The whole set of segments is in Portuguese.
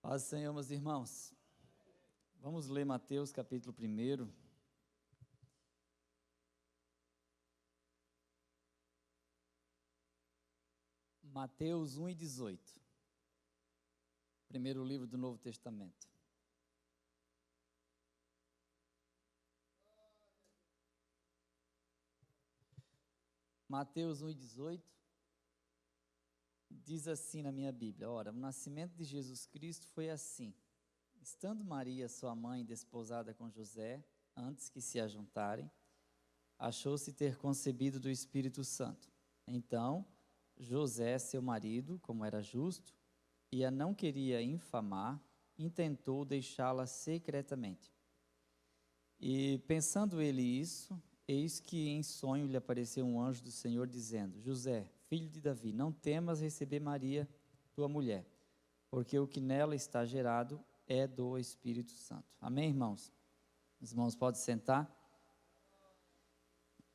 Paz do Senhor, meus irmãos. Vamos ler Mateus capítulo 1. Mateus 1:18. Primeiro livro do Novo Testamento. Mateus 1:18. Diz assim na minha Bíblia: ora, o nascimento de Jesus Cristo foi assim. Estando Maria, sua mãe, desposada com José, antes que se ajuntarem, achou-se ter concebido do Espírito Santo. Então, José, seu marido, como era justo, e a não queria infamar, intentou deixá-la secretamente. E pensando ele isso, eis que em sonho lhe apareceu um anjo do Senhor, dizendo: José, filho de Davi, não temas receber Maria, tua mulher, porque o que nela está gerado é do Espírito Santo. Amém, irmãos? Os irmãos podem sentar.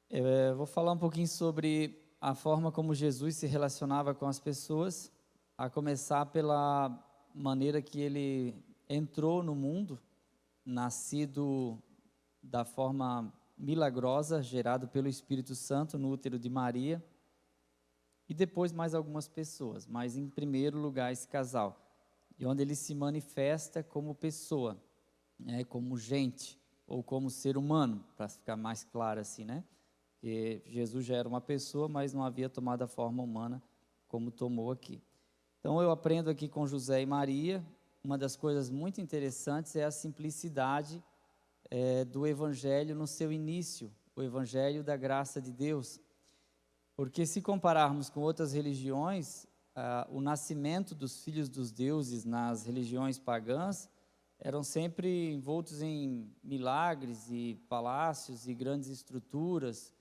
Eu vou falar um pouquinho sobre a forma como Jesus se relacionava com as pessoas, a começar pela maneira que ele entrou no mundo, nascido da forma milagrosa, gerado pelo Espírito Santo no útero de Maria, e depois mais algumas pessoas, mas em primeiro lugar esse casal, e onde ele se manifesta como pessoa, né, como gente, ou como ser humano, para ficar mais claro assim, né? Porque Jesus já era uma pessoa, mas não havia tomado a forma humana como tomou aqui. Então eu aprendo aqui com José e Maria, uma das coisas muito interessantes é a simplicidade do Evangelho no seu início, o Evangelho da graça de Deus. Porque se compararmos com outras religiões, o nascimento dos filhos dos deuses nas religiões pagãs eram sempre envoltos em milagres e palácios e grandes estruturas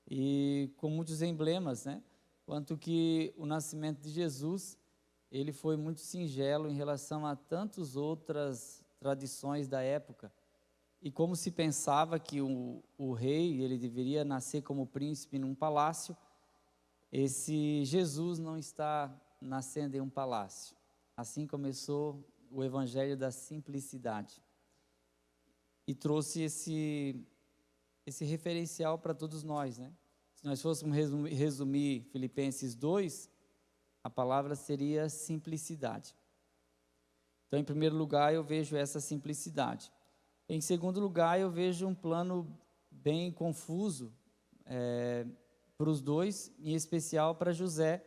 e com muitos emblemas, né? Quanto que o nascimento de Jesus, ele foi muito singelo em relação a tantas outras tradições da época. E como se pensava que o rei, ele deveria nascer como príncipe num palácio, esse Jesus não está nascendo em um palácio. Assim começou o evangelho da simplicidade. E trouxe esse referencial para todos nós, né? Se nós fôssemos resumir Filipenses 2, a palavra seria simplicidade. Então, em primeiro lugar, eu vejo essa simplicidade. Em segundo lugar, eu vejo um plano bem confuso para os dois, em especial para José,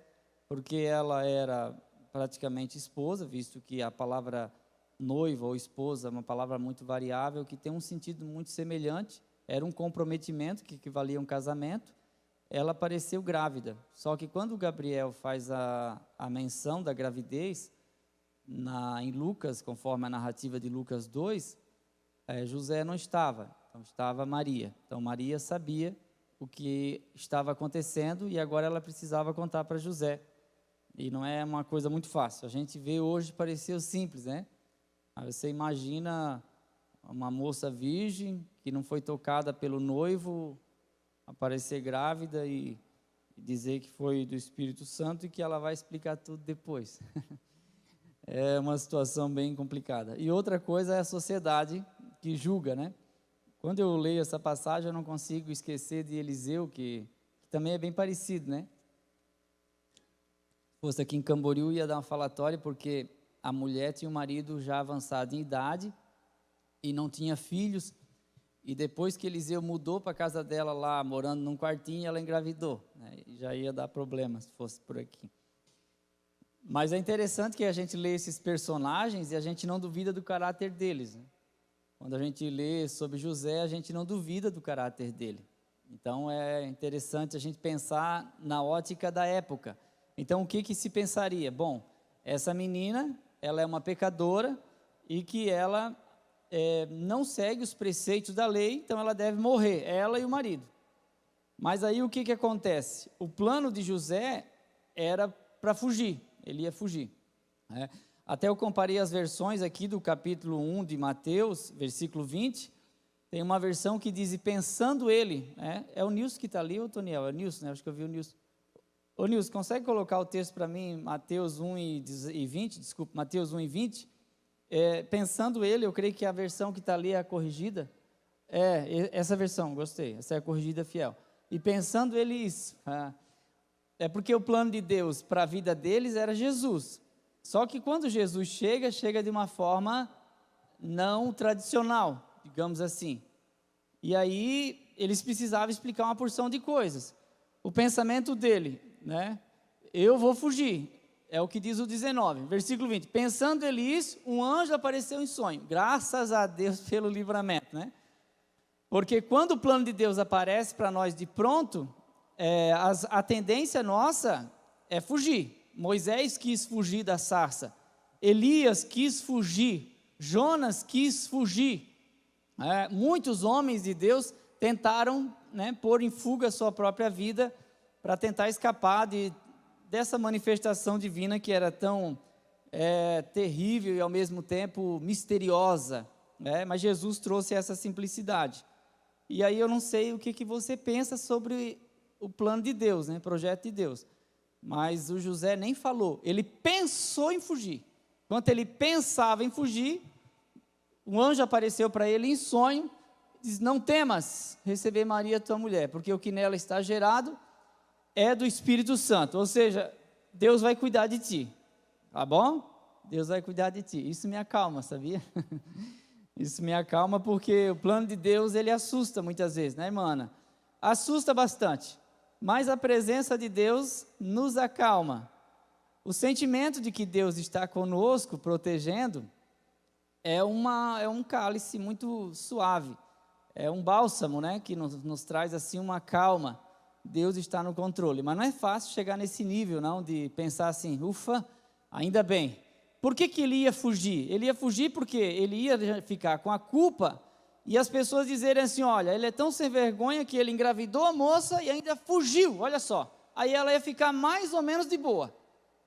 porque ela era praticamente esposa, visto que a palavra noiva ou esposa é uma palavra muito variável, que tem um sentido muito semelhante, era um comprometimento que equivalia a um casamento. Ela apareceu grávida, só que quando Gabriel faz a menção da gravidez, em Lucas, conforme a narrativa de Lucas 2, José não estava, então estava Maria. Então Maria sabia o que estava acontecendo e agora ela precisava contar para José. E não é uma coisa muito fácil. A gente vê hoje, pareceu simples, né? Aí você imagina uma moça virgem que não foi tocada pelo noivo aparecer grávida e dizer que foi do Espírito Santo e que ela vai explicar tudo depois. É uma situação bem complicada. E outra coisa é a sociedade que julga, né? Quando eu leio essa passagem, eu não consigo esquecer de Eliseu, que também é bem parecido, né? Se fosse aqui em Camboriú, ia dar uma falatória, porque a mulher tinha um marido já avançado em idade e não tinha filhos, e depois que Eliseu mudou para a casa dela lá, morando num quartinho, ela engravidou, né? E já ia dar problema se fosse por aqui. Mas é interessante que a gente lê esses personagens e a gente não duvida do caráter deles, né? Quando a gente lê sobre José, a gente não duvida do caráter dele. Então é interessante a gente pensar na ótica da época. Então o que se pensaria? Bom, essa menina, ela é uma pecadora e que ela não segue os preceitos da lei, então ela deve morrer, ela e o marido. Mas aí o que acontece? O plano de José era para fugir, ele ia fugir, né? Até eu comparei as versões aqui do capítulo 1 de Mateus, versículo 20, tem uma versão que diz, e pensando ele, né? É o Nilson que está ali, ou Toniel? É o Nilson, né? Acho que eu vi o Nilson. Ô Nilson, consegue colocar o texto para mim, Mateus 1 e 20, desculpa, Mateus 1 e 20? Pensando ele, eu creio que a versão que está ali é a corrigida. Essa versão, gostei, essa é a corrigida fiel. E pensando ele isso, é porque o plano de Deus para a vida deles era Jesus. Só que quando Jesus chega de uma forma não tradicional, digamos assim. E aí eles precisavam explicar uma porção de coisas. O pensamento dele, né? Eu vou fugir. É o que diz o 19, versículo 20. Pensando ele isso, um anjo apareceu em sonho. Graças a Deus pelo livramento, né? Porque quando o plano de Deus aparece para nós de pronto, a tendência nossa é fugir. Moisés quis fugir da sarça. Elias quis fugir. Jonas quis fugir. Muitos homens de Deus tentaram, né, pôr em fuga a sua própria vida para tentar escapar dessa manifestação divina que era tão terrível e ao mesmo tempo misteriosa, né? Mas Jesus trouxe essa simplicidade. E aí eu não sei o que você pensa sobre o plano de Deus, né? Projeto de Deus. Mas o José nem falou, ele pensou em fugir. Enquanto ele pensava em fugir, um anjo apareceu para ele em sonho, diz: não temas receber Maria, tua mulher, porque o que nela está gerado é do Espírito Santo. Ou seja, Deus vai cuidar de ti, tá bom? Deus vai cuidar de ti. Isso me acalma, sabia? Isso me acalma porque o plano de Deus, ele assusta muitas vezes, né, irmã? Assusta bastante, mas a presença de Deus nos acalma. O sentimento de que Deus está conosco, protegendo, é um cálice muito suave, é um bálsamo, né, que nos traz assim uma calma. Deus está no controle, mas não é fácil chegar nesse nível, não, de pensar assim, ufa, ainda bem. Por que ele ia fugir? Ele ia fugir porque ele ia ficar com a culpa e as pessoas dizerem assim: olha, ele é tão sem vergonha que ele engravidou a moça e ainda fugiu, olha só. Aí ela ia ficar mais ou menos de boa.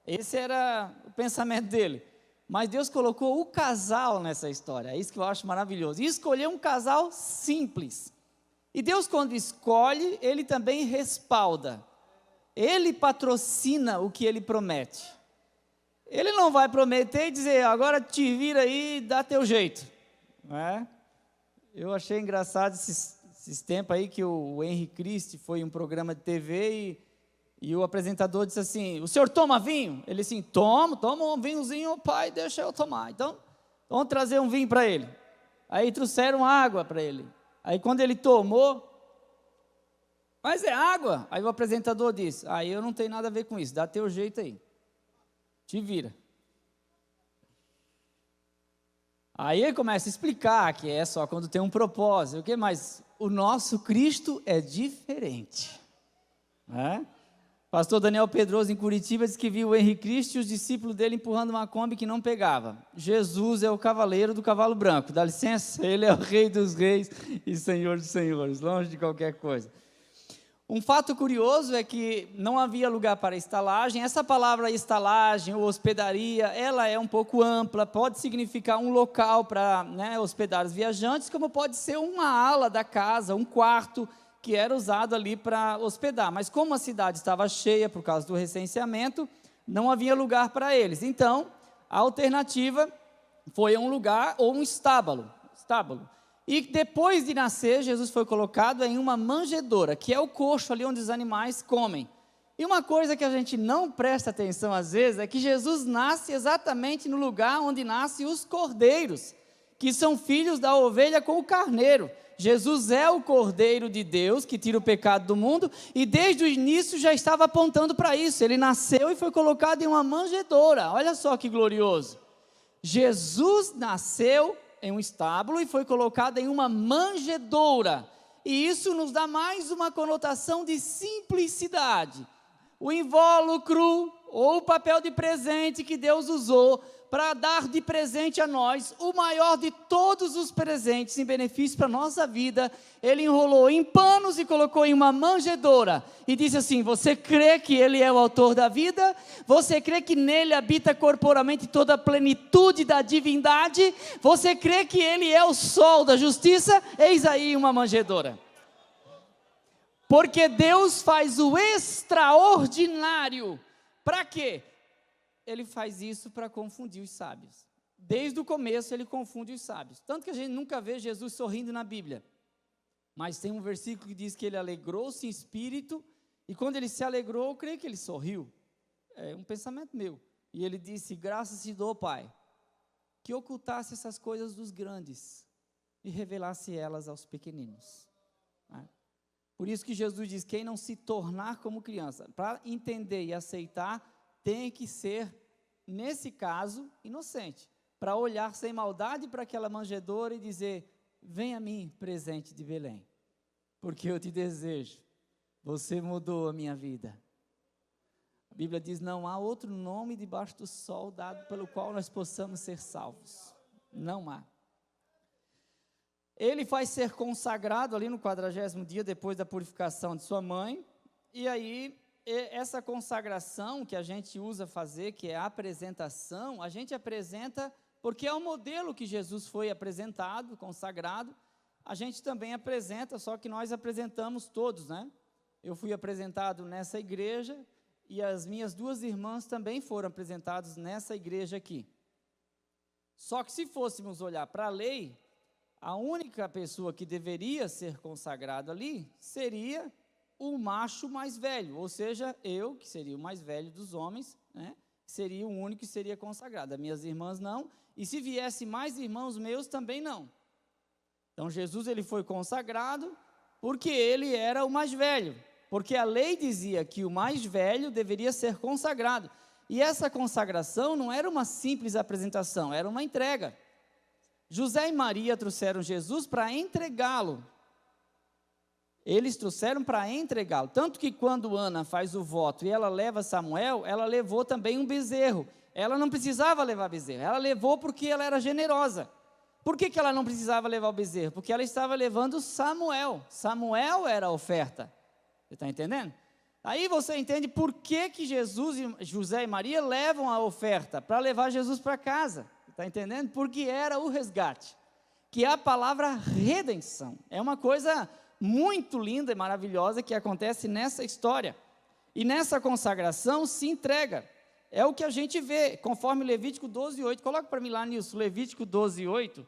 Esse era o pensamento dele. Mas Deus colocou o casal nessa história, é isso que eu acho maravilhoso. E escolheu um casal simples. E Deus, quando escolhe, Ele também respalda. Ele patrocina o que Ele promete. Ele não vai prometer e dizer: agora te vira aí e dá teu jeito. Não é? Eu achei engraçado esses tempos aí que o Henry Christie foi em um programa de TV e o apresentador disse assim: o senhor toma vinho? Ele assim: toma um vinhozinho, pai, deixa eu tomar. Então, vamos trazer um vinho para ele. Aí trouxeram água para ele. Aí quando ele tomou, mas é água. Aí o apresentador disse: aí eu não tenho nada a ver com isso, dá teu jeito aí, te vira. Aí ele começa a explicar que é só quando tem um propósito, o que mais? O nosso Cristo é diferente, né? Pastor Daniel Pedroso, em Curitiba, disse que viu o Henry Cristo e os discípulos dele empurrando uma Kombi que não pegava. Jesus é o cavaleiro do cavalo branco, dá licença, ele é o rei dos reis e senhor dos senhores, longe de qualquer coisa. Um fato curioso é que não havia lugar para estalagem. Essa palavra estalagem ou hospedaria, ela é um pouco ampla, pode significar um local para, né, hospedar os viajantes, como pode ser uma ala da casa, um quarto, que era usado ali para hospedar, mas como a cidade estava cheia por causa do recenseamento, não havia lugar para eles. Então, a alternativa foi um lugar ou um estábulo. E depois de nascer, Jesus foi colocado em uma manjedoura, que é o coxo ali onde os animais comem. E uma coisa que a gente não presta atenção às vezes, é que Jesus nasce exatamente no lugar onde nascem os cordeiros, que são filhos da ovelha com o carneiro. Jesus é o Cordeiro de Deus, que tira o pecado do mundo, e desde o início já estava apontando para isso. Ele nasceu e foi colocado em uma manjedoura. Olha só que glorioso. Jesus nasceu em um estábulo e foi colocado em uma manjedoura. E isso nos dá mais uma conotação de simplicidade. O invólucro ou o papel de presente que Deus usou para dar de presente a nós, o maior de todos os presentes em benefício para a nossa vida, Ele enrolou em panos e colocou em uma manjedoura, e disse assim: você crê que Ele é o autor da vida? Você crê que nele habita corporalmente toda a plenitude da divindade? Você crê que Ele é o sol da justiça? Eis aí uma manjedoura. Porque Deus faz o extraordinário, para quê? Ele faz isso para confundir os sábios. desde o começo ele confunde os sábios. Tanto que a gente nunca vê Jesus sorrindo na Bíblia. Mas tem um versículo que diz que ele alegrou-se em espírito, e quando ele se alegrou, eu creio que ele sorriu. É um pensamento meu. E ele disse: graças te dou, Pai, que ocultasse essas coisas dos grandes e revelasse elas aos pequeninos. Por isso que Jesus diz: quem não se tornar como criança, para entender e aceitar, tem que ser, nesse caso, inocente, para olhar sem maldade para aquela manjedoura e dizer: vem a mim, presente de Belém, porque eu te desejo, você mudou a minha vida. A Bíblia diz: não há outro nome debaixo do sol dado pelo qual nós possamos ser salvos. Não há. Ele vai ser consagrado ali no 40º dia depois da purificação de sua mãe, e aí essa consagração que a gente usa fazer, que é a apresentação, a gente apresenta porque é o modelo que Jesus foi apresentado, consagrado. A gente também apresenta, só que nós apresentamos todos, né? Eu fui apresentado nessa igreja, e as minhas 2 irmãs também foram apresentadas nessa igreja aqui. Só que se fôssemos olhar para a lei, a única pessoa que deveria ser consagrada ali seria o macho mais velho, ou seja, eu, que seria o mais velho dos homens, né? Seria o único que seria consagrado. As minhas irmãs não, e se viesse mais irmãos meus também não. Então Jesus ele foi consagrado porque ele era o mais velho, porque a lei dizia que o mais velho deveria ser consagrado, e essa consagração não era uma simples apresentação, era uma entrega. José e Maria trouxeram Jesus para entregá-lo. Eles trouxeram para entregá-lo, tanto que quando Ana faz o voto e ela leva Samuel, ela levou também um bezerro. Ela não precisava levar bezerro, ela levou porque ela era generosa. Por que ela não precisava levar o bezerro? Porque ela estava levando Samuel. Samuel era a oferta. Você está entendendo? Aí você entende por que José e Maria levam a oferta, para levar Jesus para casa. Você está entendendo? Porque era o resgate, que é a palavra redenção. É uma coisa muito linda e maravilhosa que acontece nessa história. E nessa consagração se entrega. É o que a gente vê, conforme Levítico 12:8. Coloca para mim lá, Nilson, Levítico 12:8,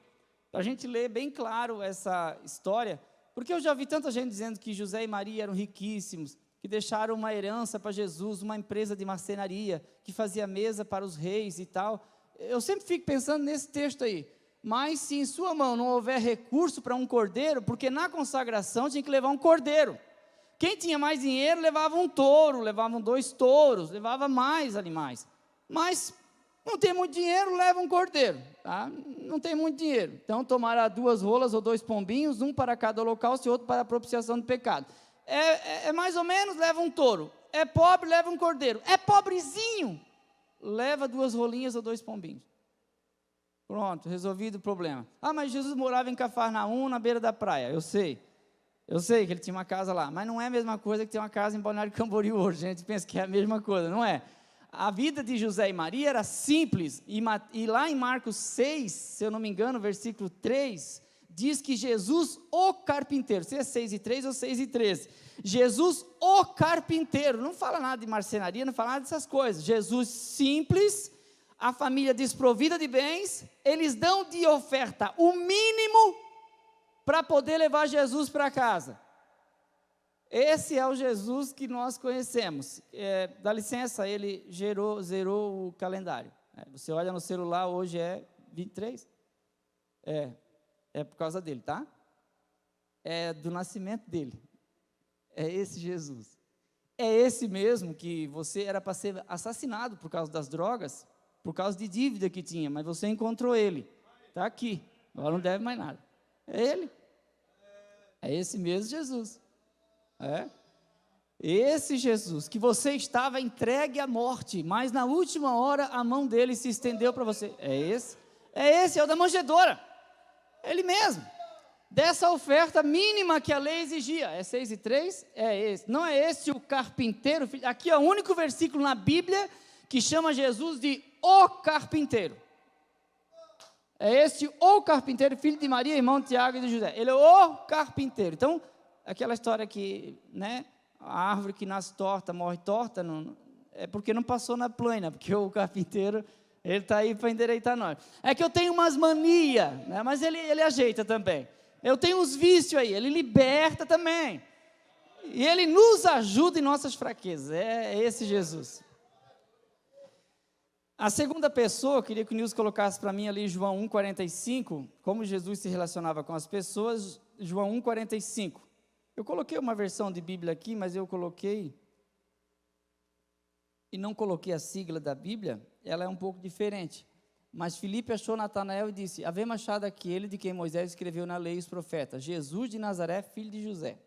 para a gente ler bem claro essa história. Porque eu já vi tanta gente dizendo que José e Maria eram riquíssimos, que deixaram uma herança para Jesus, uma empresa de marcenaria, que fazia mesa para os reis e tal. Eu sempre fico pensando nesse texto aí. Mas se em sua mão não houver recurso para um cordeiro, porque na consagração tinha que levar um cordeiro. Quem tinha mais dinheiro levava um touro, levavam 2 touros, levava mais animais. Mas não tem muito dinheiro, leva um cordeiro, tá? Não tem muito dinheiro. Então tomará 2 rolas ou 2 pombinhos, um para cada holocausto e outro para a propiciação do pecado. É mais ou menos, leva um touro. É pobre, leva um cordeiro. É pobrezinho, leva 2 rolinhas ou 2 pombinhos. Pronto, resolvido o problema. Ah, mas Jesus morava em Cafarnaum, na beira da praia. Eu sei que ele tinha uma casa lá, mas não é a mesma coisa que ter uma casa em Balneário Camboriú hoje. A gente pensa que é a mesma coisa, não é? A vida de José e Maria era simples, e lá em Marcos 6, se eu não me engano, versículo 3, diz que Jesus, o carpinteiro, se é 6:3 ou 6:13, Jesus, o carpinteiro, não fala nada de marcenaria, não fala nada dessas coisas. Jesus simples, a família desprovida de bens, eles dão de oferta o mínimo para poder levar Jesus para casa. Esse é o Jesus que nós conhecemos. Dá licença, ele zerou o calendário. Você olha no celular, hoje é 23. É por causa dele, tá? É do nascimento dele. É esse Jesus. É esse mesmo que você era para ser assassinado por causa das drogas, por causa de dívida que tinha, mas você encontrou ele. Está aqui. Agora não deve mais nada. É ele. É esse mesmo Jesus. Esse Jesus que você estava entregue à morte, mas na última hora a mão dele se estendeu para você. É o da manjedoura. Ele mesmo. Dessa oferta mínima que a lei exigia. É 6:3? É esse. Não é esse o carpinteiro? Aqui é o único versículo na Bíblia que chama Jesus de o carpinteiro. É esse o carpinteiro, filho de Maria, irmão de Tiago e de José. Ele é o carpinteiro. Então, aquela história que, né, a árvore que nasce torta, morre torta, não, é porque não passou na plana, porque o carpinteiro Ele está aí para endireitar nós. É que eu tenho umas manias, né? Mas ele ajeita também. Eu tenho uns vícios aí, ele liberta também. E ele nos ajuda em nossas fraquezas. É esse Jesus. A segunda pessoa, eu queria que o Nilson colocasse para mim ali João 1,45, como Jesus se relacionava com as pessoas, João 1,45. Eu coloquei uma versão de Bíblia aqui, mas eu coloquei, e não coloquei a sigla da Bíblia, ela é um pouco diferente. Mas Filipe achou Natanael e disse: havemos achado aquele de quem Moisés escreveu na lei e os profetas, Jesus de Nazaré, filho de José.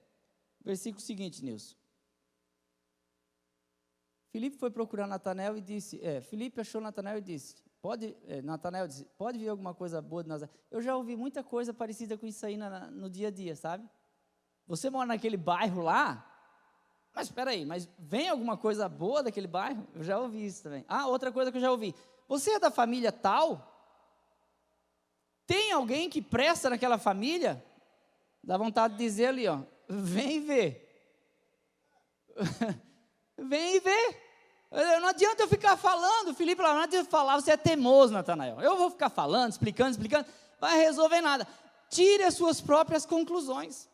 Versículo seguinte, Nilson. Filipe foi procurar Natanael e disse, Filipe achou Natanael e disse, Natanael disse, pode vir alguma coisa boa de Nazaré? Eu já ouvi muita coisa parecida com isso aí no dia a dia, sabe? Você mora naquele bairro lá, mas espera aí, mas vem alguma coisa boa daquele bairro? Eu já ouvi isso também. Ah, outra coisa que eu já ouvi, você é da família tal? Tem alguém que presta naquela família? Dá vontade de dizer ali, ó, vem ver. Vem ver. Não adianta eu ficar falando, Filipe, não adianta eu falar, você é teimoso, Natanael. Eu vou ficar falando, explicando, vai resolver nada. Tire as suas próprias conclusões.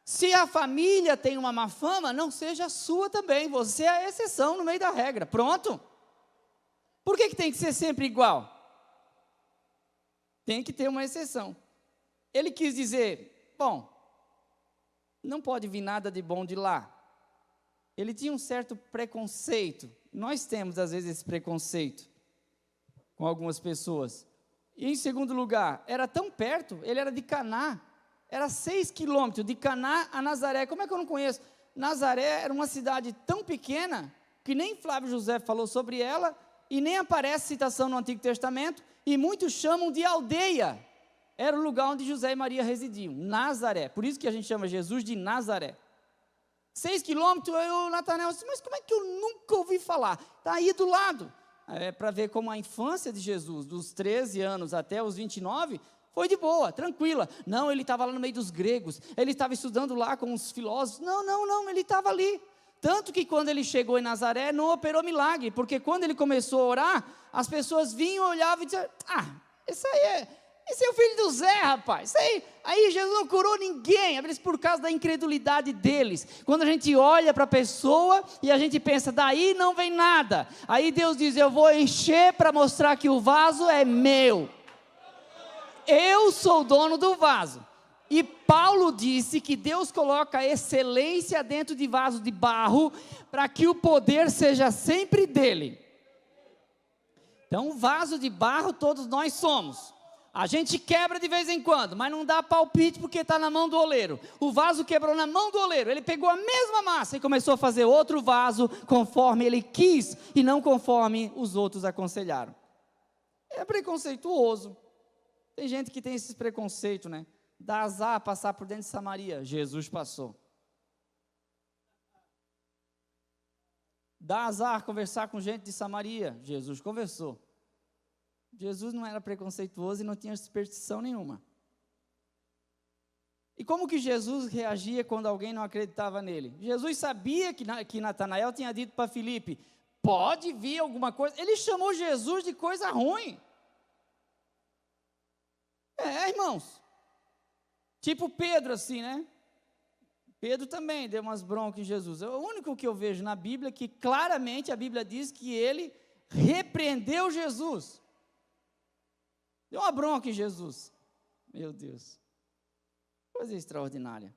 Se a família tem uma má fama, não seja a sua também, você é a exceção no meio da regra, pronto. Por que tem que ser sempre igual? Tem que ter uma exceção. Ele quis dizer, bom, não pode vir nada de bom de lá. Ele tinha um certo preconceito, nós temos às vezes esse preconceito com algumas pessoas. E em segundo lugar, era tão perto, ele era de Caná, era 6 quilômetros de Caná a Nazaré. Como é que eu não conheço? Nazaré era uma cidade tão pequena, que nem Flávio José falou sobre ela, e nem aparece citação no Antigo Testamento, e muitos chamam de aldeia. Era o lugar onde José e Maria residiam, Nazaré, por isso que a gente chama Jesus de Nazaré. 6 quilômetros, o Natanael disse, mas como é que eu nunca ouvi falar? Está aí do lado. Para ver como a infância de Jesus, dos 13 anos até os 29, foi de boa, tranquila. Não, ele estava lá no meio dos gregos, ele estava estudando lá com os filósofos. Não, ele estava ali. Tanto que quando ele chegou em Nazaré, não operou milagre, porque quando ele começou a orar, as pessoas vinham, olhavam e diziam, esse é o filho do Zé, rapaz. Aí Jesus não curou ninguém, por causa da incredulidade deles. Quando a gente olha para a pessoa e a gente pensa, daí não vem nada. Aí Deus diz, eu vou encher para mostrar que o vaso é meu. Eu sou o dono do vaso. E Paulo disse que Deus coloca a excelência dentro de vaso de barro, para que o poder seja sempre dele. Então, vaso de barro todos nós somos. A gente quebra de vez em quando, mas não dá palpite porque está na mão do oleiro. O vaso quebrou na mão do oleiro, ele pegou a mesma massa e começou a fazer outro vaso conforme ele quis e não conforme os outros aconselharam. É preconceituoso. Tem gente que tem esse preconceito, né? Dá azar passar por dentro de Samaria, Jesus passou. Dá azar conversar com gente de Samaria, Jesus conversou. Jesus não era preconceituoso e não tinha superstição nenhuma. E como que Jesus reagia quando alguém não acreditava nele? Jesus sabia que Natanael tinha dito para Filipe, pode vir alguma coisa. Ele chamou Jesus de coisa ruim. Irmãos. Tipo Pedro assim, né? Pedro também deu umas broncas em Jesus. O único que eu vejo na Bíblia que claramente a Bíblia diz que ele repreendeu Jesus. Deu uma bronca em Jesus. Meu Deus. Coisa extraordinária.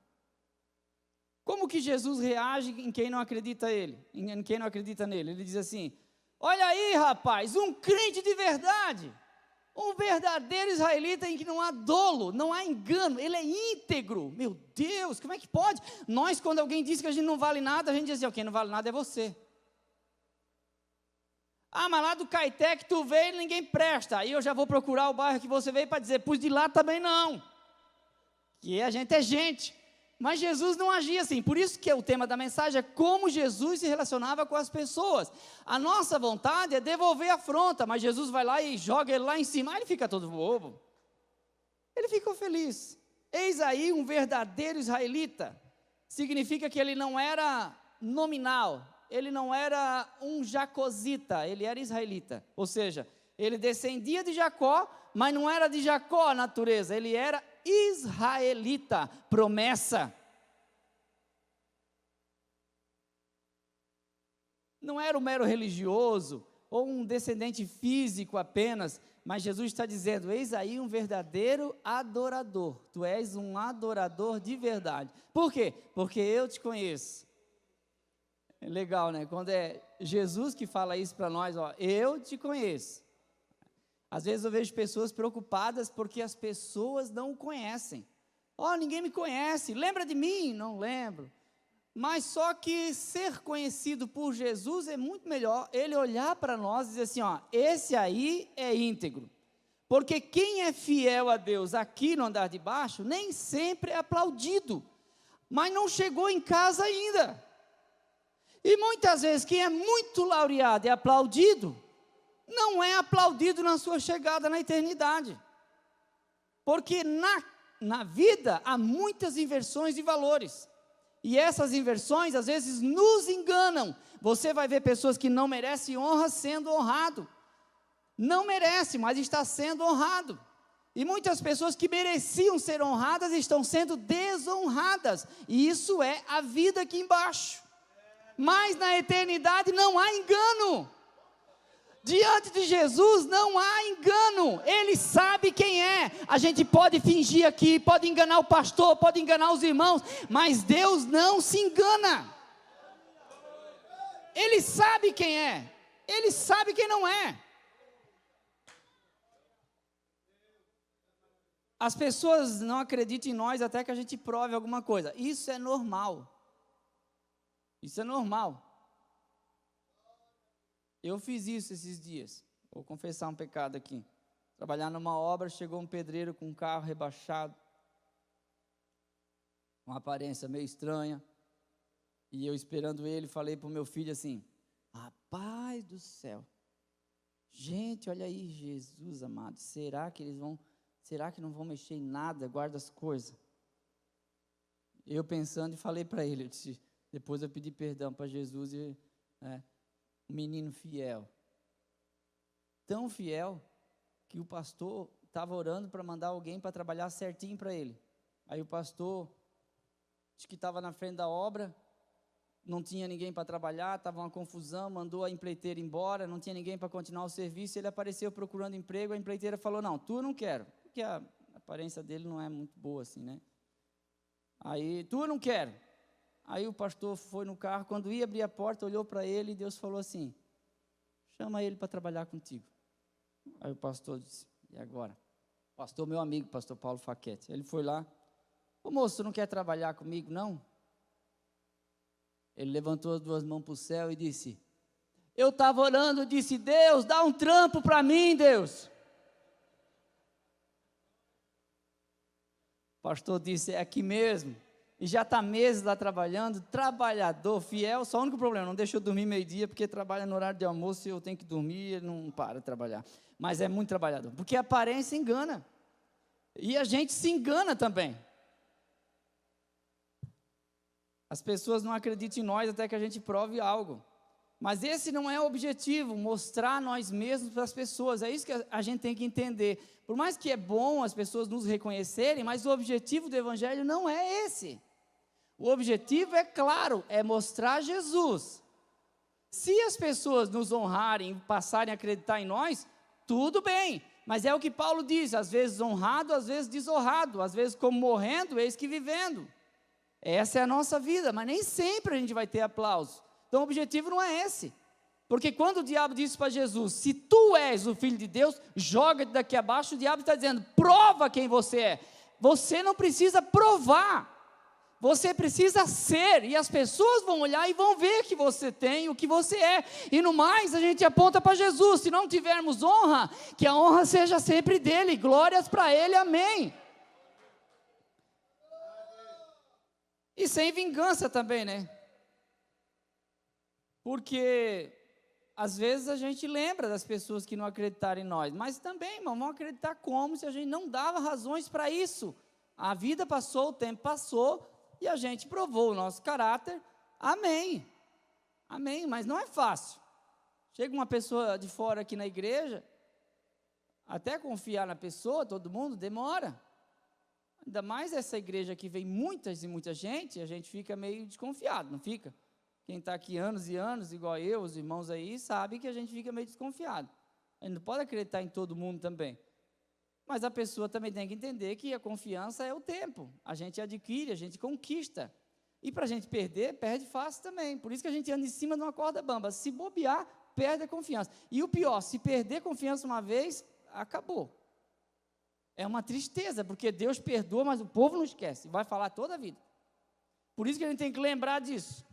Como que Jesus reage em quem não acredita em quem não acredita nele? Ele diz assim, olha aí rapaz, um crente de verdade, um verdadeiro israelita em que não há dolo, não há engano, ele é íntegro. Meu Deus, como é que pode? Nós, quando alguém diz que a gente não vale nada, a gente diz assim, quem não vale nada é você. Mas lá do Caeté que tu veio, ninguém presta. Aí eu já vou procurar o bairro que você veio para dizer, pois de lá também não. Que a gente é gente. Mas Jesus não agia assim. Por isso que o tema da mensagem é como Jesus se relacionava com as pessoas. A nossa vontade é devolver a afronta, mas Jesus vai lá e joga ele lá em cima. Aí ele fica todo bobo. Ele ficou feliz. Eis aí um verdadeiro israelita. Significa que ele não era nominal. ele não era um jacozita, ele era israelita. Ou seja, ele descendia de Jacó, mas não era de Jacó a natureza, ele era israelita, promessa. Não era um mero religioso, ou um descendente físico apenas, mas Jesus está dizendo, eis aí um verdadeiro adorador, tu és um adorador de verdade. Por quê? Porque eu te conheço. É legal, né? Quando é Jesus que fala isso para nós, ó, eu te conheço. Às vezes eu vejo pessoas preocupadas porque as pessoas não o conhecem. Ó, ninguém me conhece, lembra de mim? Não lembro. Mas só que ser conhecido por Jesus é muito melhor ele olhar para nós e dizer assim, ó, esse aí é íntegro. Porque quem é fiel a Deus aqui no andar de baixo, nem sempre é aplaudido, mas não chegou em casa ainda. E muitas vezes quem é muito laureado e aplaudido, não é aplaudido na sua chegada na eternidade. Porque na vida há muitas inversões de valores. E essas inversões às vezes nos enganam. Você vai ver pessoas que não merecem honra sendo honrado. Não merece, mas está sendo honrado. E muitas pessoas que mereciam ser honradas estão sendo desonradas. E isso é a vida aqui embaixo. Mas na eternidade não há engano. Diante de Jesus não há engano, Ele sabe quem é. A gente pode fingir aqui, pode enganar o pastor, pode enganar os irmãos, mas Deus não se engana. Ele sabe quem é, Ele sabe quem não é. As pessoas não acreditam em nós até que a gente prove alguma coisa. Isso é normal. Isso é normal. Eu fiz isso esses dias, vou confessar um pecado aqui. Trabalhar numa obra, chegou um pedreiro com um carro rebaixado, uma aparência meio estranha, e eu esperando ele, falei para o meu filho assim, rapaz do céu, gente, olha aí, Jesus amado, será que não vão mexer em nada, guarda as coisas? Eu pensando e falei para ele, eu disse, depois eu pedi perdão para Jesus e... um menino fiel, tão fiel, que o pastor estava orando para mandar alguém para trabalhar certinho para ele. Aí o pastor, acho que estava na frente da obra, não tinha ninguém para trabalhar, estava uma confusão, mandou a empreiteira embora, não tinha ninguém para continuar o serviço, ele apareceu procurando emprego, a empreiteira falou, não, tu não quero, porque a aparência dele não é muito boa assim, né? Aí, tu não quero. Aí o pastor foi no carro, quando ia abrir a porta, olhou para ele e Deus falou assim, chama ele para trabalhar contigo. Aí o pastor disse, e agora? Pastor, meu amigo, pastor Paulo Faquete. Ele foi lá, ô moço, não quer trabalhar comigo não? Ele levantou as duas mãos para o céu e disse, eu estava orando, disse, Deus, dá um trampo para mim, Deus. O pastor disse, é aqui mesmo. E já está meses lá trabalhando, trabalhador, fiel, só o único problema, não deixa eu dormir meio-dia, porque trabalha no horário de almoço e eu tenho que dormir, ele não para de trabalhar. Mas é muito trabalhador, porque a aparência engana. E a gente se engana também. As pessoas não acreditam em nós até que a gente prove algo. Mas esse não é o objetivo, mostrar nós mesmos para as pessoas. É isso que a gente tem que entender. Por mais que é bom as pessoas nos reconhecerem, mas o objetivo do Evangelho não é esse. O objetivo é claro, é mostrar Jesus. Se as pessoas nos honrarem, passarem a acreditar em nós, tudo bem. Mas é o que Paulo diz, às vezes honrado, às vezes desonrado, às vezes como morrendo, eis que vivendo. Essa é a nossa vida, mas nem sempre a gente vai ter aplauso. Então o objetivo não é esse. Porque quando o diabo disse para Jesus, se tu és o Filho de Deus, joga-te daqui abaixo, o diabo está dizendo, prova quem você é. Você não precisa provar, você precisa ser, e as pessoas vão olhar e vão ver que você tem, o que você é. E no mais, a gente aponta para Jesus, se não tivermos honra, que a honra seja sempre dele, glórias para ele, amém. E sem vingança também, né? Porque às vezes a gente lembra das pessoas que não acreditaram em nós, mas também, irmão, vão acreditar como se a gente não dava razões para isso. A vida passou, o tempo passou, e a gente provou o nosso caráter, amém. Amém, mas não é fácil. Chega uma pessoa de fora aqui na igreja, até confiar na pessoa, todo mundo, demora. Ainda mais essa igreja que vem muitas e muita gente, a gente fica meio desconfiado, não fica? Quem está aqui anos e anos, igual eu, os irmãos aí, sabe que a gente fica meio desconfiado. A gente não pode acreditar em todo mundo também. Mas a pessoa também tem que entender que a confiança é o tempo. A gente adquire, a gente conquista. E para a gente perder, perde fácil também. Por isso que a gente anda em cima de uma corda bamba. Se bobear, perde a confiança. E o pior, se perder confiança uma vez, acabou. É uma tristeza, porque Deus perdoa, mas o povo não esquece. Vai falar toda a vida. Por isso que a gente tem que lembrar disso.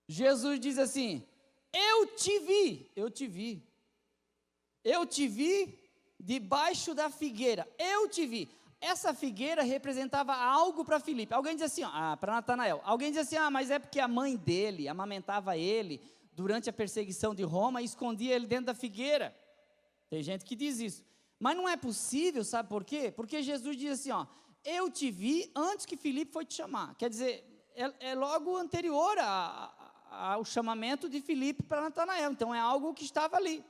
Jesus diz assim: eu te vi debaixo da figueira, eu te vi. Essa figueira representava algo para Filipe. Alguém diz assim, para Natanael, alguém diz assim, mas é porque a mãe dele amamentava ele durante a perseguição de Roma e escondia ele dentro da figueira. Tem gente que diz isso, mas não é possível, sabe por quê? Porque Jesus diz assim, eu te vi antes que Filipe foi te chamar. Quer dizer, é logo anterior ao chamamento de Filipe para Natanael, então é algo que estava ali.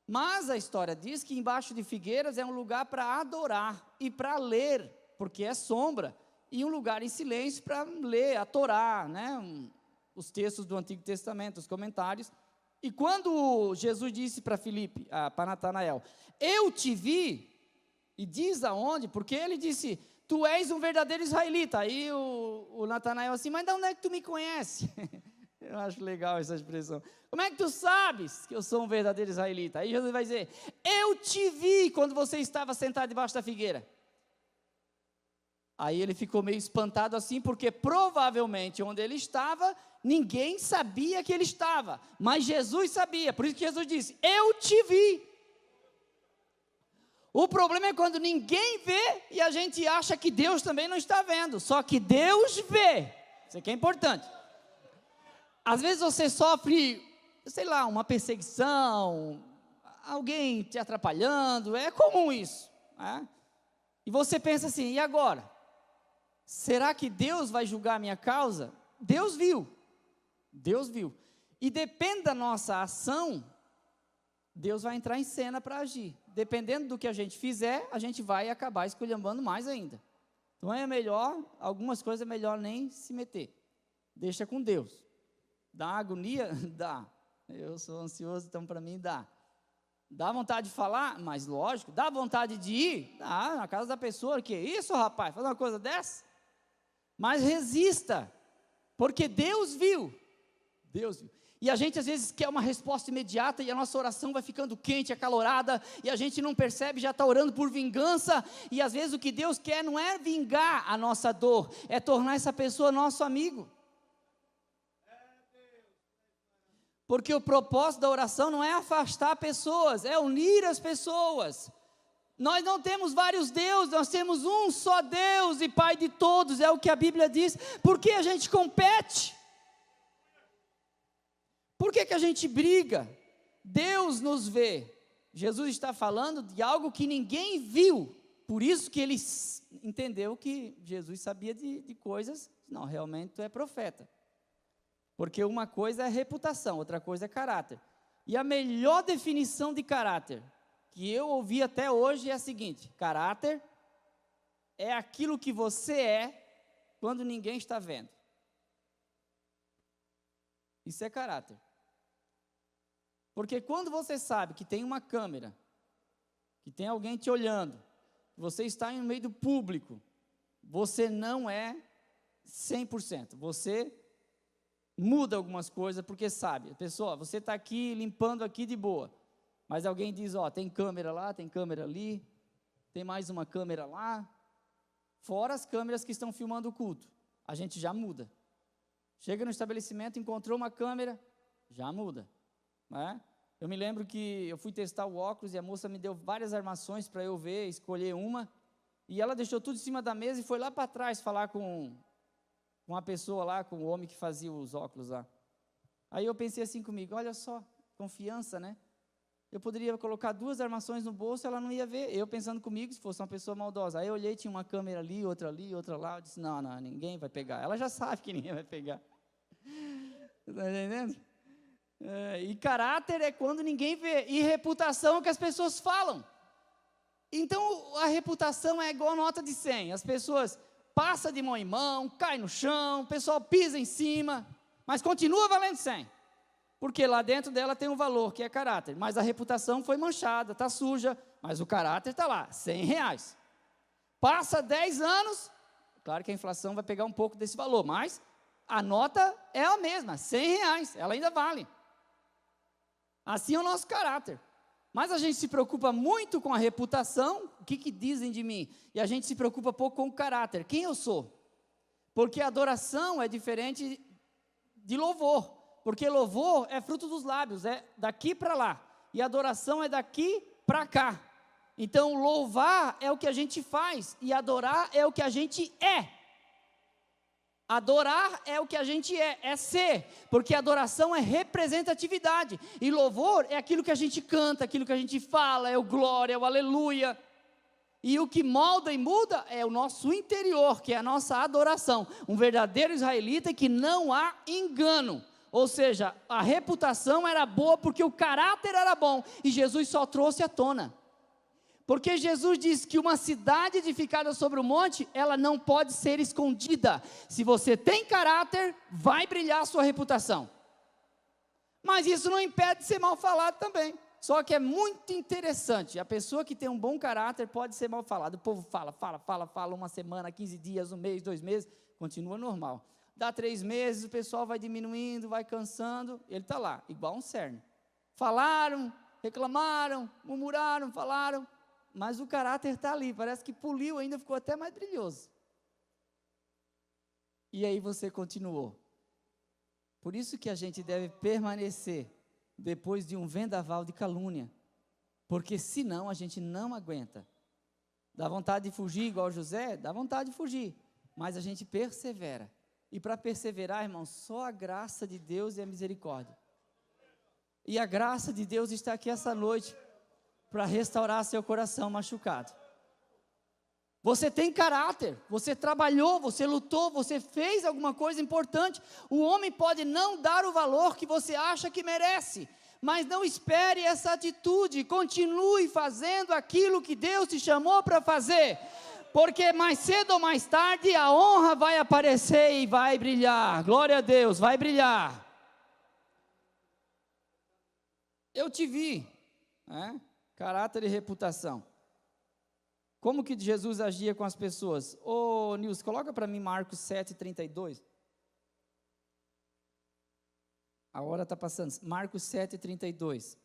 Mas a história diz que embaixo de figueiras é um lugar para adorar e para ler, porque é sombra, e um lugar em silêncio para ler a Torá, né? Os textos do Antigo Testamento, os comentários. E quando Jesus disse para Filipe, para Natanael, eu te vi, e diz aonde, porque ele disse, tu és um verdadeiro israelita. Aí o Natanael assim, mas de onde é que tu me conhece? Eu acho legal essa expressão. Como é que tu sabes que eu sou um verdadeiro israelita? Aí Jesus vai dizer, eu te vi quando você estava sentado debaixo da figueira. Aí ele ficou meio espantado assim, porque provavelmente onde ele estava, ninguém sabia que ele estava, mas Jesus sabia, por isso que Jesus disse, eu te vi. O problema é quando ninguém vê e a gente acha que Deus também não está vendo, só que Deus vê. Isso aqui é importante. Às vezes você sofre, sei lá, uma perseguição, alguém te atrapalhando, é comum isso, né? E você pensa assim, e agora? Será que Deus vai julgar a minha causa? Deus viu, e depende da nossa ação, Deus vai entrar em cena para agir, dependendo do que a gente fizer, a gente vai acabar esculhambando mais ainda, então é melhor, algumas coisas é melhor nem se meter, deixa com Deus. Dá agonia? Dá. Eu sou ansioso, então para mim dá. Dá vontade de falar? Mas lógico. Dá vontade de ir? Dá, na casa da pessoa. Que isso, rapaz? Fazer uma coisa dessa? Mas resista. Porque Deus viu. Deus viu. E a gente às vezes quer uma resposta imediata e a nossa oração vai ficando quente, acalorada, e a gente não percebe, já está orando por vingança, e às vezes o que Deus quer não é vingar a nossa dor, é tornar essa pessoa nosso amigo. Porque o propósito da oração não é afastar pessoas, é unir as pessoas. Nós não temos vários deuses, nós temos um só Deus e Pai de todos, é o que a Bíblia diz. Por que a gente compete? Por que a gente briga? Deus nos vê. Jesus está falando de algo que ninguém viu, por isso que ele entendeu que Jesus sabia de coisas, não, realmente tu é profeta. Porque uma coisa é reputação, outra coisa é caráter. E a melhor definição de caráter que eu ouvi até hoje é a seguinte: caráter é aquilo que você é quando ninguém está vendo. Isso é caráter. Porque quando você sabe que tem uma câmera, que tem alguém te olhando, você está no meio do público, você não é 100%, você muda algumas coisas, porque sabe, pessoal, você está aqui limpando aqui de boa, mas alguém diz, tem câmera lá, tem câmera ali, tem mais uma câmera lá, fora as câmeras que estão filmando o culto, a gente já muda. Chega no estabelecimento, encontrou uma câmera, já muda, né? Eu me lembro que eu fui testar o óculos e a moça me deu várias armações para eu ver, escolher uma, e ela deixou tudo em cima da mesa e foi lá para trás falar com uma pessoa lá, com o homem que fazia os óculos lá. Aí eu pensei assim comigo, olha só, confiança, né? Eu poderia colocar 2 armações no bolso, ela não ia ver, eu pensando comigo, se fosse uma pessoa maldosa. Aí eu olhei, tinha uma câmera ali, outra lá, eu disse, não, ninguém vai pegar. Ela já sabe que ninguém vai pegar. Está entendendo? E caráter é quando ninguém vê. E reputação é o que as pessoas falam. Então, a reputação é igual nota de 100. As pessoas passam de mão em mão, caem no chão, o pessoal pisa em cima, mas continua valendo 100. Porque lá dentro dela tem um valor, que é caráter. Mas a reputação foi manchada, está suja, mas o caráter está lá, R$100. Passa 10 anos, claro que a inflação vai pegar um pouco desse valor, mas a nota é a mesma, R$100, ela ainda vale. Assim é o nosso caráter. Mas a gente se preocupa muito com a reputação, o que dizem de mim? E a gente se preocupa pouco com o caráter, quem eu sou? Porque a adoração é diferente de louvor. Porque louvor é fruto dos lábios, é daqui para lá. E adoração é daqui para cá. Então, louvar é o que a gente faz. E adorar é o que a gente é. Adorar é o que a gente é ser. Porque adoração é representatividade. E louvor é aquilo que a gente canta, aquilo que a gente fala, é o glória, é o aleluia. E o que molda e muda é o nosso interior, que é a nossa adoração. Um verdadeiro israelita que não há engano. Ou seja, a reputação era boa porque o caráter era bom, e Jesus só trouxe à tona. Porque Jesus disse que uma cidade edificada sobre o monte, ela não pode ser escondida. Se você tem caráter, vai brilhar a sua reputação. Mas isso não impede de ser mal falado também. Só que é muito interessante, a pessoa que tem um bom caráter pode ser mal falado. O povo fala, uma semana, 15 dias, um mês, 2 meses, continua normal. Dá 3 meses, o pessoal vai diminuindo, vai cansando, ele está lá, igual um cerne. Falaram, reclamaram, murmuraram, falaram, mas o caráter está ali, parece que poliu ainda, ficou até mais brilhoso. E aí você continuou. Por isso que a gente deve permanecer depois de um vendaval de calúnia, porque senão a gente não aguenta. Dá vontade de fugir igual José? Dá vontade de fugir, mas a gente persevera. E para perseverar, irmão, só a graça de Deus e a misericórdia. E a graça de Deus está aqui essa noite para restaurar seu coração machucado. Você tem caráter, você trabalhou, você lutou, você fez alguma coisa importante. O homem pode não dar o valor que você acha que merece, mas não espere essa atitude, continue fazendo aquilo que Deus te chamou para fazer. Porque mais cedo ou mais tarde a honra vai aparecer e vai brilhar. Glória a Deus, vai brilhar. Eu te vi, caráter e reputação. Como que Jesus agia com as pessoas? Ô Nilson, coloca para mim Marcos 7:32. A hora está passando. Marcos 7:32.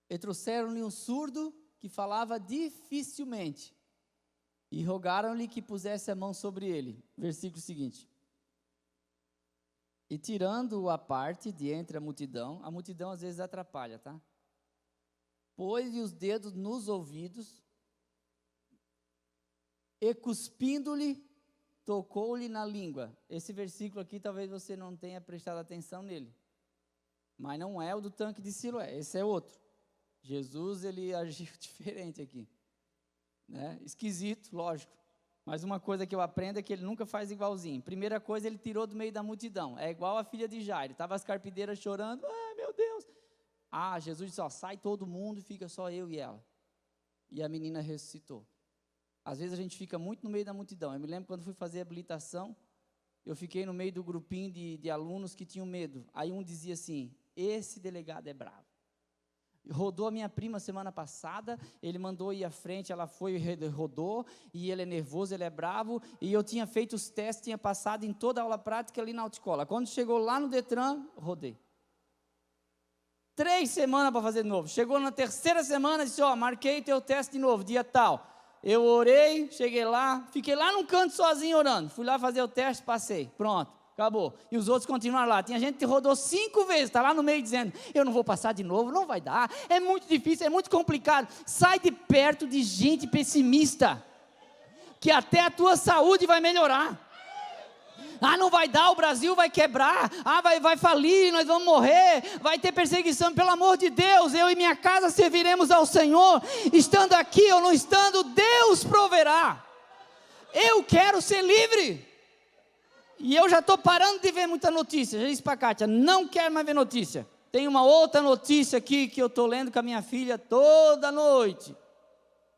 E trouxeram-lhe um surdo que falava dificilmente, e rogaram-lhe que pusesse a mão sobre ele. Versículo seguinte. E tirando-o à parte de entre a multidão às vezes atrapalha, tá? Pôs-lhe os dedos nos ouvidos, e cuspindo-lhe, tocou-lhe na língua. Esse versículo aqui talvez você não tenha prestado atenção nele, mas não é o do tanque de Siloé, esse é outro. Jesus, ele agiu diferente aqui, né? Esquisito, lógico, mas uma coisa que eu aprendo é que ele nunca faz igualzinho. Primeira coisa, ele tirou do meio da multidão, é igual a filha de Jairo, estava as carpideiras chorando, meu Deus, Jesus disse, sai todo mundo, fica só eu e ela, e a menina ressuscitou. Às vezes a gente fica muito no meio da multidão. Eu me lembro quando fui fazer a habilitação, eu fiquei no meio do grupinho de alunos que tinham medo, aí um dizia assim, esse delegado é bravo. Rodou a minha prima semana passada, ele mandou ir à frente, ela foi e rodou, e ele é nervoso, ele é bravo, e eu tinha feito os testes, tinha passado em toda a aula prática ali na autoescola. Quando chegou lá no Detran, rodei. 3 semanas para fazer de novo. Chegou na 3ª semana, disse, marquei teu teste de novo, dia tal. Eu orei, cheguei lá, fiquei lá num canto sozinho orando, fui lá fazer o teste, passei, pronto. Acabou. E os outros continuaram lá. Tinha gente que rodou 5 vezes, está lá no meio dizendo, eu não vou passar de novo, não vai dar, é muito difícil, é muito complicado. Sai de perto de gente pessimista, que até a tua saúde vai melhorar. Não vai dar, o Brasil vai quebrar, vai falir, nós vamos morrer, vai ter perseguição. Pelo amor de Deus, eu e minha casa serviremos ao Senhor, estando aqui ou não estando, Deus proverá. Eu quero ser livre. E eu já estou parando de ver muita notícia. Já disse para a Kátia, não quero mais ver notícia. Tem uma outra notícia aqui que eu estou lendo com a minha filha toda noite.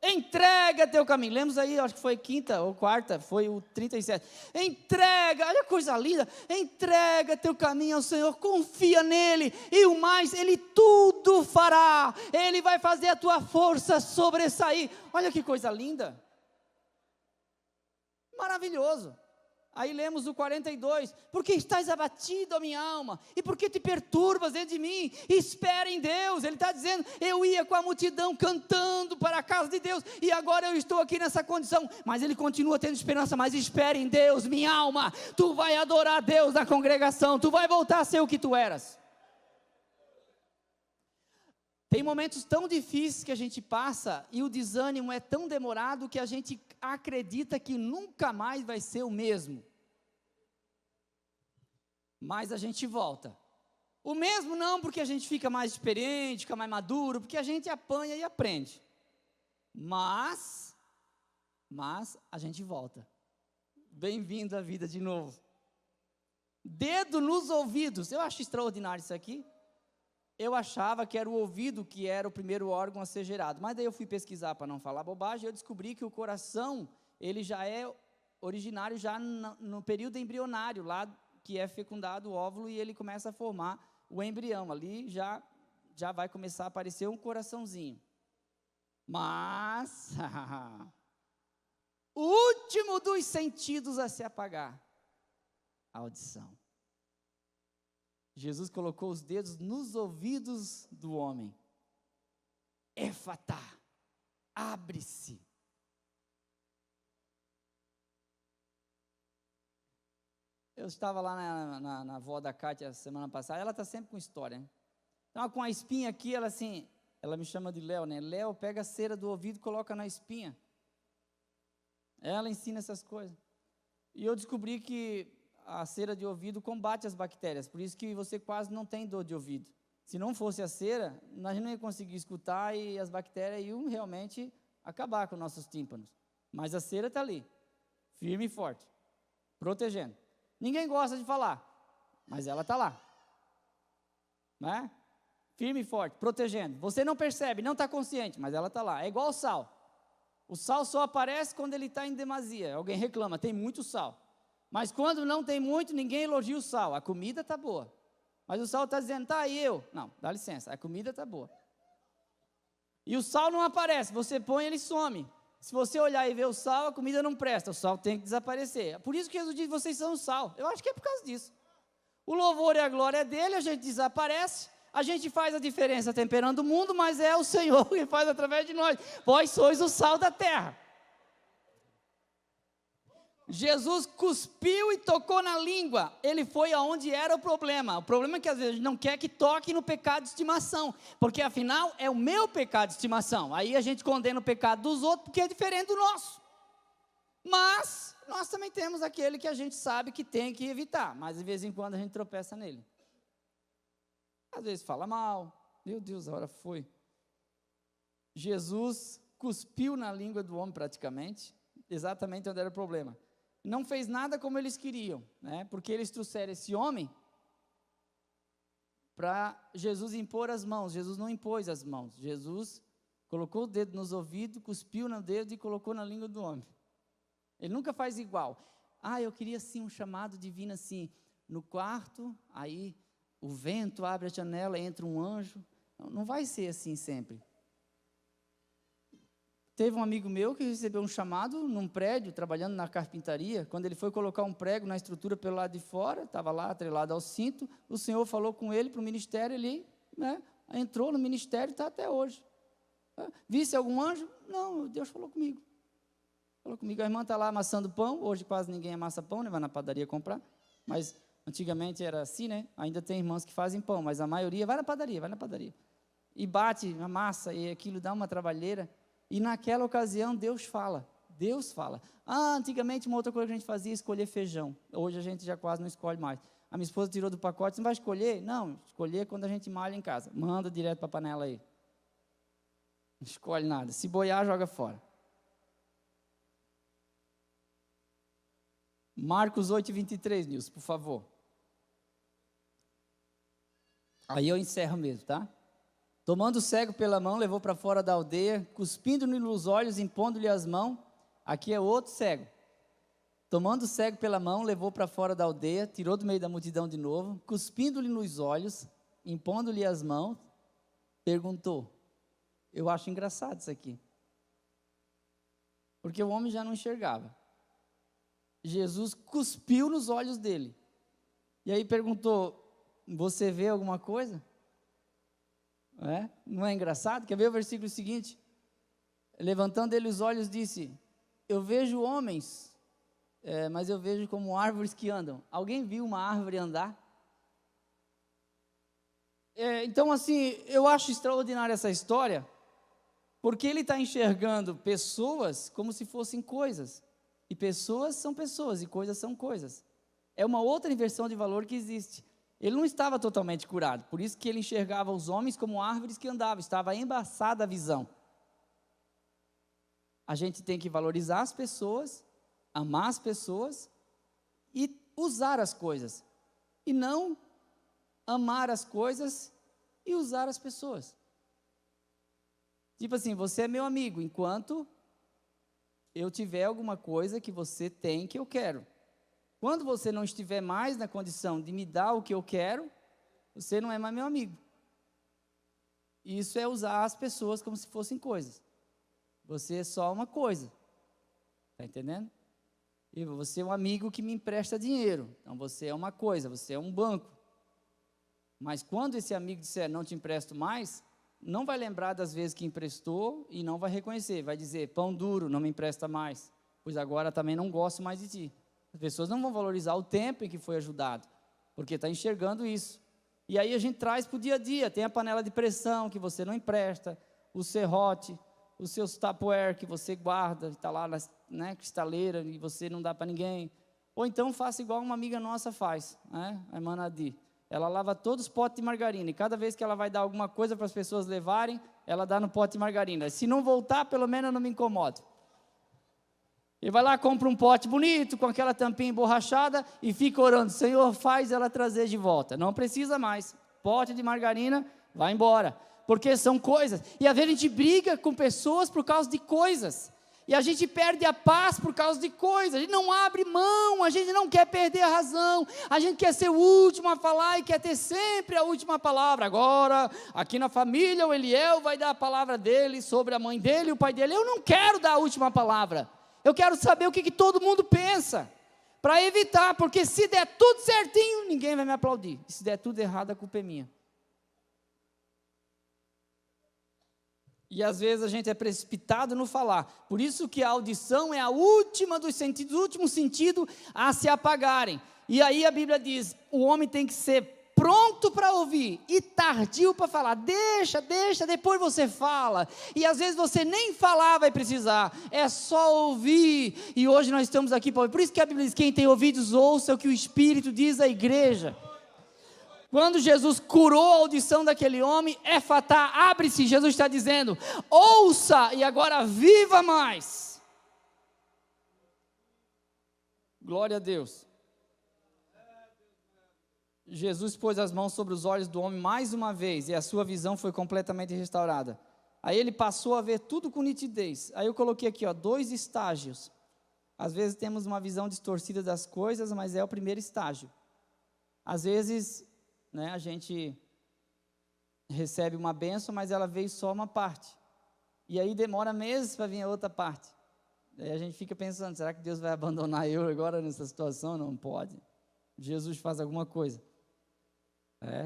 Entrega teu caminho. Lemos aí, acho que foi quinta ou quarta, foi o 37. Entrega, olha a coisa linda. Entrega teu caminho ao Senhor, confia nele, e o mais, ele tudo fará. Ele vai fazer a tua força sobressair. Olha que coisa linda. Maravilhoso. Aí lemos o 42, porque estás abatido, a minha alma, e porque te perturbas dentro de mim, espera em Deus. Ele está dizendo, eu ia com a multidão cantando para a casa de Deus, e agora eu estou aqui nessa condição, mas ele continua tendo esperança, mas espera em Deus, minha alma, tu vai adorar a Deus na congregação, tu vai voltar a ser o que tu eras. Tem momentos tão difíceis que a gente passa, e o desânimo é tão demorado, que a gente acredita que nunca mais vai ser o mesmo. Mas a gente volta. O mesmo não, porque a gente fica mais experiente, fica mais maduro, porque a gente apanha e aprende. Mas a gente volta. Bem-vindo à vida de novo. Dedo nos ouvidos. Eu acho extraordinário isso aqui. Eu achava que era o ouvido que era o primeiro órgão a ser gerado, mas daí eu fui pesquisar para não falar bobagem, e eu descobri que o coração, ele já é originário já no período embrionário, lá que é fecundado o óvulo, e ele começa a formar o embrião, ali já vai começar a aparecer um coraçãozinho. Mas, o último dos sentidos a se apagar, a audição. Jesus colocou os dedos nos ouvidos do homem. Éfatá, abre-se. Eu estava lá na avó da Kátia semana passada, ela está sempre com história, né? Então, com a espinha aqui, ela me chama de Léo, né? Léo pega a cera do ouvido e coloca na espinha. Ela ensina essas coisas. E eu descobri que a cera de ouvido combate as bactérias, por isso que você quase não tem dor de ouvido. Se não fosse a cera, nós não ia conseguir escutar, e as bactérias iam realmente acabar com nossos tímpanos. Mas a cera está ali, firme e forte, protegendo. Ninguém gosta de falar, mas ela está lá, né? Firme e forte, protegendo. Você não percebe, não está consciente, mas ela está lá. É igual o sal. O sal só aparece quando ele está em demasia. Alguém reclama, tem muito sal. Mas quando não tem muito, ninguém elogia o sal. A comida está boa. Mas o sal está dizendo, tá aí eu. Não, dá licença, a comida está boa. E o sal não aparece, você põe, ele some. Se você olhar e ver o sal, a comida não presta, o sal tem que desaparecer. Por isso que Jesus diz, vocês são o sal. Eu acho que é por causa disso. O louvor e a glória é dele, a gente desaparece, a gente faz a diferença temperando o mundo, mas é o Senhor que faz através de nós. Vós sois o sal da terra. Jesus cuspiu e tocou na língua, ele foi aonde era o problema é que às vezes não quer que toque no pecado de estimação, porque afinal é o meu pecado de estimação, aí a gente condena o pecado dos outros, porque é diferente do nosso, mas nós também temos aquele que a gente sabe que tem que evitar, mas de vez em quando a gente tropeça nele, às vezes fala mal, meu Deus, a hora foi, Jesus cuspiu na língua do homem praticamente, exatamente onde era o problema, não fez nada como eles queriam, né? Porque eles trouxeram esse homem para Jesus impor as mãos. Jesus não impôs as mãos. Jesus colocou o dedo nos ouvidos, cuspiu no dedo e colocou na língua do homem. Ele nunca faz igual. Eu queria assim um chamado divino assim, no quarto, aí o vento abre a janela, entra um anjo. Não vai ser assim sempre. Teve um amigo meu que recebeu um chamado num prédio, trabalhando na carpintaria. Quando ele foi colocar um prego na estrutura pelo lado de fora, estava lá atrelado ao cinto, o Senhor falou com ele para o ministério, ele, né, entrou no ministério e está até hoje. Visse algum anjo? Não, Deus falou comigo. Falou comigo, a irmã está lá amassando pão, hoje quase ninguém amassa pão, né, vai na padaria comprar, mas antigamente era assim, né, ainda tem irmãs que fazem pão, mas a maioria vai na padaria, e bate, amassa, e aquilo dá uma trabalheira. E naquela ocasião Deus fala. Antigamente uma outra coisa que a gente fazia, escolher feijão. Hoje a gente já quase não escolhe mais. A minha esposa tirou do pacote, você não vai escolher? Não, escolher quando a gente malha em casa. Manda direto para a panela aí. Não escolhe nada. Se boiar, joga fora. Marcos 8:23, Nilson, por favor. Aí eu encerro mesmo, tá? Tomando o cego pela mão, levou para fora da aldeia, cuspindo-lhe nos olhos, impondo-lhe as mãos. Aqui é outro cego. Tomando o cego pela mão, levou para fora da aldeia, tirou do meio da multidão de novo, cuspindo-lhe nos olhos, impondo-lhe as mãos, perguntou. Eu acho engraçado isso aqui. Porque o homem já não enxergava. Jesus cuspiu nos olhos dele. E aí perguntou, você vê alguma coisa? Não é engraçado? Quer ver o versículo seguinte? Levantando ele os olhos, disse, eu vejo homens, mas eu vejo como árvores que andam. Alguém viu uma árvore andar? Então assim, eu acho extraordinária essa história, porque ele está enxergando pessoas como se fossem coisas. E pessoas são pessoas, e coisas são coisas. É uma outra inversão de valor que existe. Ele não estava totalmente curado, por isso que ele enxergava os homens como árvores que andavam, estava embaçada a visão. A gente tem que valorizar as pessoas, amar as pessoas e usar as coisas. E não amar as coisas e usar as pessoas. Tipo assim, você é meu amigo, enquanto eu tiver alguma coisa que você tem que eu quero. Quando você não estiver mais na condição de me dar o que eu quero, você não é mais meu amigo. Isso é usar as pessoas como se fossem coisas. Você é só uma coisa. Está entendendo? E você é um amigo que me empresta dinheiro. Então você é uma coisa, você é um banco. Mas quando esse amigo disser não te empresto mais, não vai lembrar das vezes que emprestou e não vai reconhecer. Vai dizer, pão duro, não me empresta mais. Pois agora também não gosto mais de ti. As pessoas não vão valorizar o tempo em que foi ajudado, porque está enxergando isso. E aí a gente traz para o dia a dia, tem a panela de pressão que você não empresta, o serrote, os seus tupperware que você guarda, está lá na cristaleira e você não dá para ninguém. Ou então faça igual uma amiga nossa faz, a irmã Nadir. Ela lava todos os potes de margarina, e cada vez que ela vai dar alguma coisa para as pessoas levarem, ela dá no pote de margarina. Se não voltar, pelo menos eu não me incomodo. E vai lá, compra um pote bonito, com aquela tampinha emborrachada, e fica orando, Senhor, faz ela trazer de volta. Não precisa mais. Pote de margarina, vai embora. Porque são coisas. E às vezes a gente briga com pessoas por causa de coisas. E a gente perde a paz por causa de coisas. A gente não abre mão, a gente não quer perder a razão. A gente quer ser o último a falar e quer ter sempre a última palavra. Agora, aqui na família, o Eliel vai dar a palavra dele sobre a mãe dele e o pai dele. Eu não quero dar a última palavra. Eu quero saber o que todo mundo pensa, para evitar, porque se der tudo certinho, ninguém vai me aplaudir. E se der tudo errado, a culpa é minha. E às vezes a gente é precipitado no falar. Por isso que a audição é a última dos sentidos, o último sentido a se apagarem. E aí a Bíblia diz, o homem tem que ser pronto para ouvir e tardio para falar. Deixa, depois você fala. E às vezes você nem falar vai precisar, é só ouvir. E hoje nós estamos aqui para ouvir. Por isso que a Bíblia diz, quem tem ouvidos ouça o que o Espírito diz à igreja. Quando Jesus curou a audição daquele homem, Efatá, abre-se, Jesus está dizendo, ouça e agora viva mais. Glória a Deus. Jesus pôs as mãos sobre os olhos do homem mais uma vez, e a sua visão foi completamente restaurada. Aí ele passou a ver tudo com nitidez. Aí eu coloquei aqui, 2 estágios. Às vezes temos uma visão distorcida das coisas, mas é o primeiro estágio. Às vezes, a gente recebe uma bênção, mas ela veio só uma parte. E aí demora meses para vir a outra parte. Aí a gente fica pensando, será que Deus vai abandonar eu agora nessa situação? Não pode. Jesus faz alguma coisa.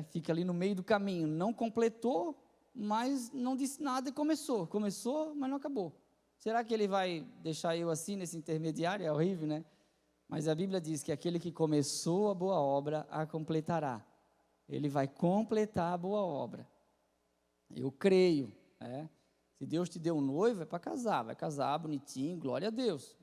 Fica ali no meio do caminho, não completou, mas não disse nada e começou, mas não acabou. Será que ele vai deixar eu assim nesse intermediário? É horrível, né? Mas a Bíblia diz que aquele que começou a boa obra, a completará. Ele vai completar a boa obra. Eu creio, Se Deus te deu um noivo, é para casar, vai casar bonitinho, glória a Deus.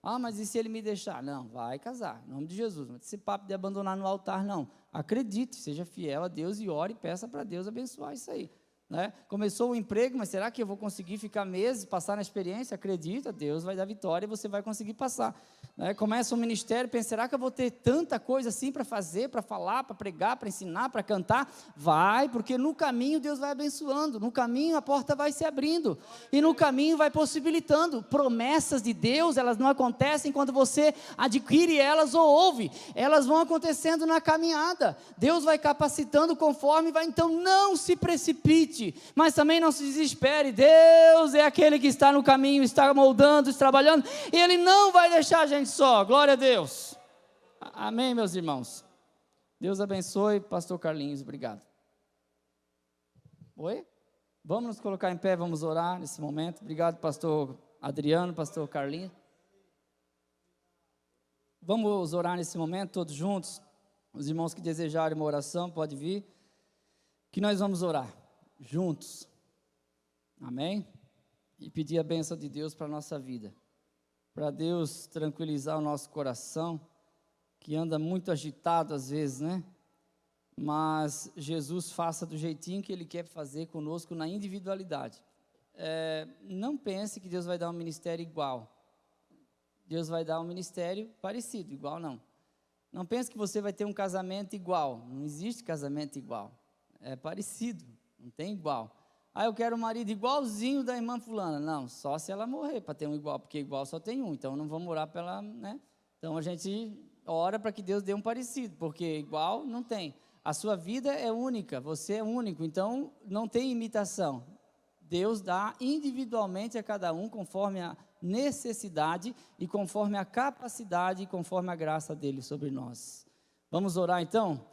Mas e se ele me deixar? Não, vai casar, em nome de Jesus. Mas esse papo de abandonar no altar, não. Acredite, seja fiel a Deus e ore e peça para Deus abençoar isso aí. né? Começou o emprego, mas será que eu vou conseguir ficar meses, passar na experiência? Acredita, Deus vai dar vitória e você vai conseguir passar, né? Começa o ministério, pensa, será que eu vou ter tanta coisa assim para fazer, para falar, para pregar, para ensinar, para cantar? Vai, porque no caminho Deus vai abençoando, no caminho a porta vai se abrindo, e no caminho vai possibilitando. Promessas de Deus, elas não acontecem quando você adquire elas ou ouve, elas vão acontecendo na caminhada. Deus vai capacitando conforme vai. Então não se precipite, mas também não se desespere. Deus é aquele que está no caminho, está moldando, está trabalhando, e Ele não vai deixar a gente só. Glória a Deus. Amém, meus irmãos. Deus abençoe. Pastor Carlinhos, obrigado. Oi? Vamos nos colocar em pé, vamos orar nesse momento. Obrigado, pastor Adriano, pastor Carlinhos. Vamos orar nesse momento, todos juntos. Os irmãos que desejarem uma oração, pode vir. Que nós vamos orar juntos. Amém? E pedir a bênção de Deus para a nossa vida. Para Deus tranquilizar o nosso coração, que anda muito agitado às vezes, né? Mas Jesus faça do jeitinho que Ele quer fazer conosco na individualidade. Não pense que Deus vai dar um ministério igual. Deus vai dar um ministério parecido, igual não. Não pense que você vai ter um casamento igual. Não existe casamento igual. É parecido, não tem igual. Eu quero um marido igualzinho da irmã fulana. Não, só se ela morrer para ter um igual, porque igual só tem um. Então não vamos orar pela, né? Então a gente ora para que Deus dê um parecido, porque igual não tem. A sua vida é única, você é único, então não tem imitação. Deus dá individualmente a cada um conforme a necessidade e conforme a capacidade e conforme a graça dele sobre nós. Vamos orar então?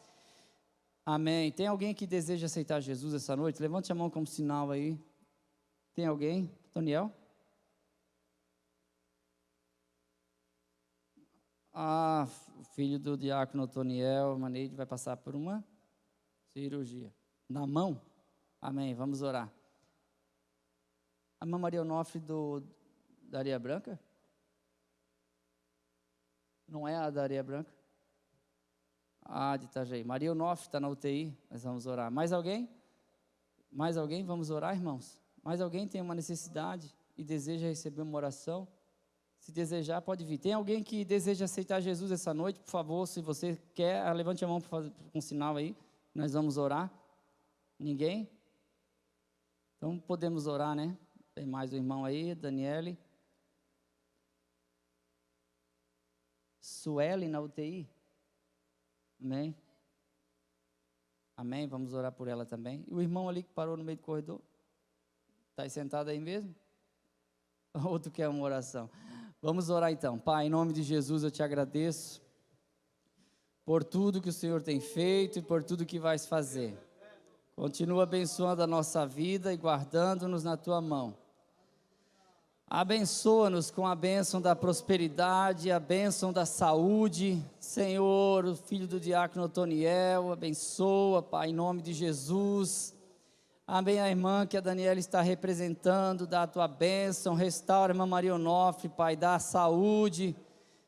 Amém. Tem alguém que deseja aceitar Jesus essa noite? Levante a mão como sinal aí. Tem alguém? Toniel? O filho do diácono Toniel Maneide vai passar por uma cirurgia. Na mão? Amém. Vamos orar. A irmã Maria Onofre da Areia Branca? Não é a da Areia Branca? De Itajaí. Maria Onofre está na UTI, nós vamos orar. Mais alguém? Mais alguém? Vamos orar, irmãos? Mais alguém tem uma necessidade e deseja receber uma oração? Se desejar, pode vir. Tem alguém que deseja aceitar Jesus essa noite? Por favor, se você quer, levante a mão para fazer um sinal aí. Nós vamos orar. Ninguém? Então podemos orar, né? Tem mais um irmão aí, Daniele. Sueli na UTI. Amém? Amém? Vamos orar por ela também. E o irmão ali que parou no meio do corredor? Está sentado aí mesmo? Outro quer uma oração. Vamos orar então. Pai, em nome de Jesus eu te agradeço por tudo que o Senhor tem feito e por tudo que vais fazer. Continua abençoando a nossa vida e guardando-nos na tua mão. Abençoa-nos com a bênção da prosperidade, a bênção da saúde. Senhor, o filho do diácono Toniel, abençoa, Pai, em nome de Jesus. Amém, a irmã que a Daniela está representando, dá a tua bênção, restaura a irmã Maria Onofre, Pai, dá saúde.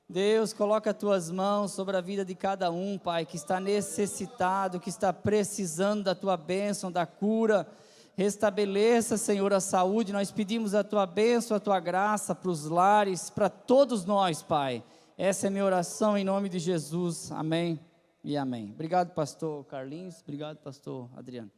Deus, coloca as tuas mãos sobre a vida de cada um, Pai, que está necessitado, que está precisando da tua bênção, da cura. Restabeleça, Senhor, a saúde. Nós pedimos a tua bênção, a tua graça para os lares, para todos nós, Pai. Essa é a minha oração em nome de Jesus. Amém e amém. Obrigado, pastor Carlinhos. Obrigado, pastor Adriano.